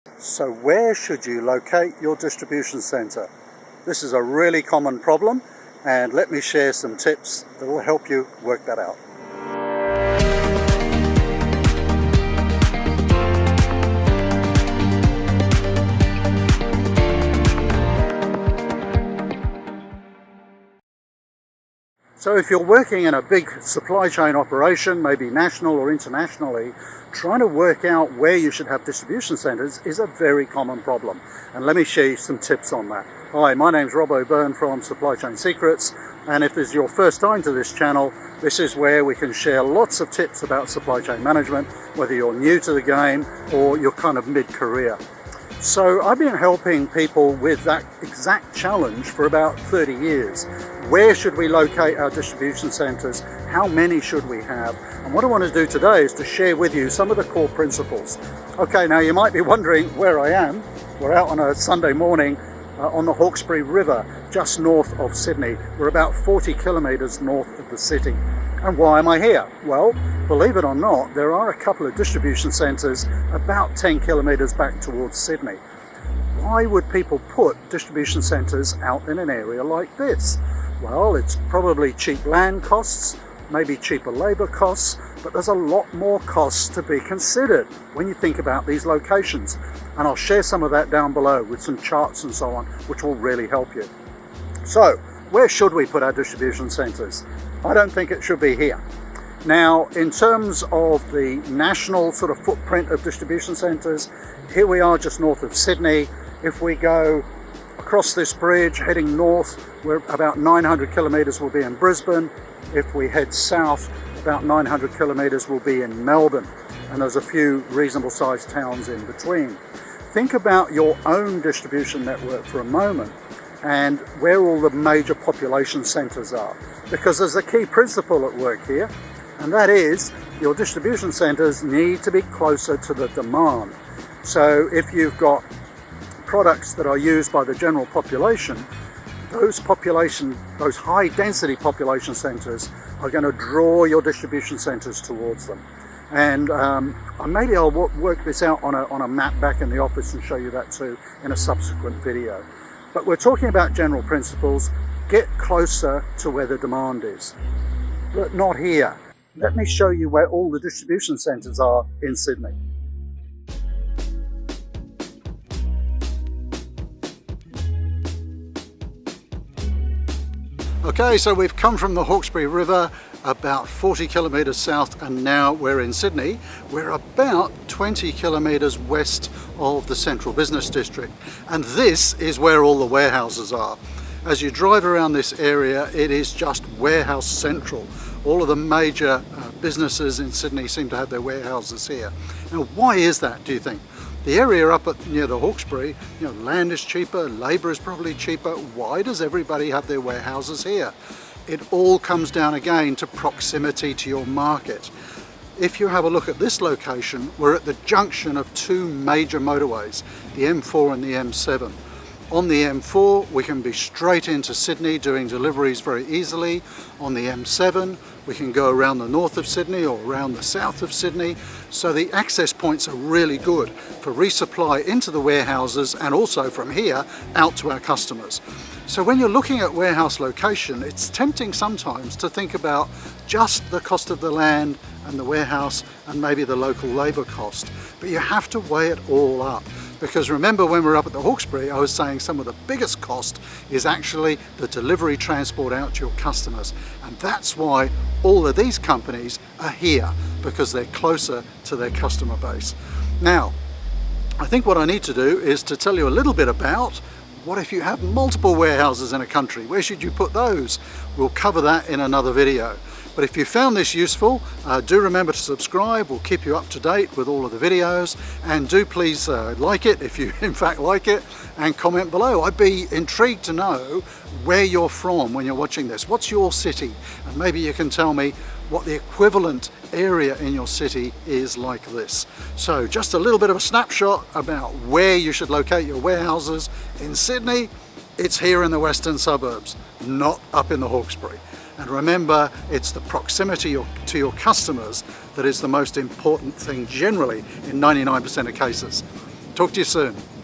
So where should you locate your distribution center? This is a really common problem, and let me share some tips that will help you work that out. So if you're working in a big supply chain operation, maybe national or internationally, trying to work out where you should have distribution centers is a very common problem. And let me share you some tips on that. Hi, my name's Rob O'Byrne from Supply Chain Secrets, and if this is your first time to this channel, this is where we can share lots of tips about supply chain management, whether you're new to the game or you're kind of mid-career. So I've been helping people with that exact challenge for about 30 years. Where should we locate our distribution centers? How many should we have? And what I want to do today is to share with you some of the core principles. Okay, now you might be wondering where I am. We're out on a Sunday morning on the Hawkesbury River, just north of Sydney. We're about 40 kilometers north of the city. And why am I here? Well, believe it or not, there are a couple of distribution centres about 10 kilometres back towards Sydney. Why would people put distribution centres out in an area like this? Well, it's probably cheap land costs, maybe cheaper labour costs, but there's a lot more costs to be considered when you think about these locations. And I'll share some of that down below with some charts and so on, which will really help you. So, where should we put our distribution centres? I don't think it should be here. Now, in terms of the national sort of footprint of distribution centres, here we are just north of Sydney. If we go across this bridge heading north, we're about 900 kilometres will be in Brisbane. If we head south, about 900 kilometres will be in Melbourne. And there's a few reasonable sized towns in between. Think about your own distribution network for a moment and where all the major population centres are. Because there's a key principle at work here, and that is your distribution centres need to be closer to the demand. So if you've got products that are used by the general population, those high density population centres are going to draw your distribution centres towards them. And maybe I'll work this out on a map back in the office and show you that too in a subsequent video. But we're talking about general principles. Get closer to where the demand is, but not here. Let me show you where all the distribution centres are in Sydney. Okay, so we've come from the Hawkesbury River about 40 kilometres south, and now we're in Sydney. We're about 20 kilometres west of the central business district, and this is where all the warehouses are. As you drive around this area, it is just warehouse central. All of the major businesses in Sydney seem to have their warehouses here. Now, why is that, do you think? The area up near the Hawkesbury, land is cheaper, labour is probably cheaper. Why does everybody have their warehouses here? It all comes down again to proximity to your market. If you have a look at this location, we're at the junction of two major motorways, the M4 and the M7. On the M4, we can be straight into Sydney doing deliveries very easily. On the M7, we can go around the north of Sydney or around the south of Sydney. So the access points are really good for resupply into the warehouses and also from here out to our customers. So when you're looking at warehouse location, it's tempting sometimes to think about just the cost of the land and the warehouse and maybe the local labour cost. But you have to weigh it all up. Because remember, when we were up at the Hawkesbury, I was saying some of the biggest cost is actually the delivery transport out to your customers. And that's why all of these companies are here, because they're closer to their customer base. Now, I think what I need to do is to tell you a little bit about what if you have multiple warehouses in a country? Where should you put those? We'll cover that in another video. But if you found this useful, do remember to subscribe. We'll keep you up to date with all of the videos, and do please like it if you in fact like it, and comment below. I'd be intrigued to know where you're from when you're watching this. What's your city? And maybe you can tell me what the equivalent area in your city is like this. So just a little bit of a snapshot about where you should locate your warehouses in Sydney. It's here in the western suburbs, not up in the Hawkesbury. And remember, it's the proximity to your customers that is the most important thing generally in 99% of cases. Talk to you soon.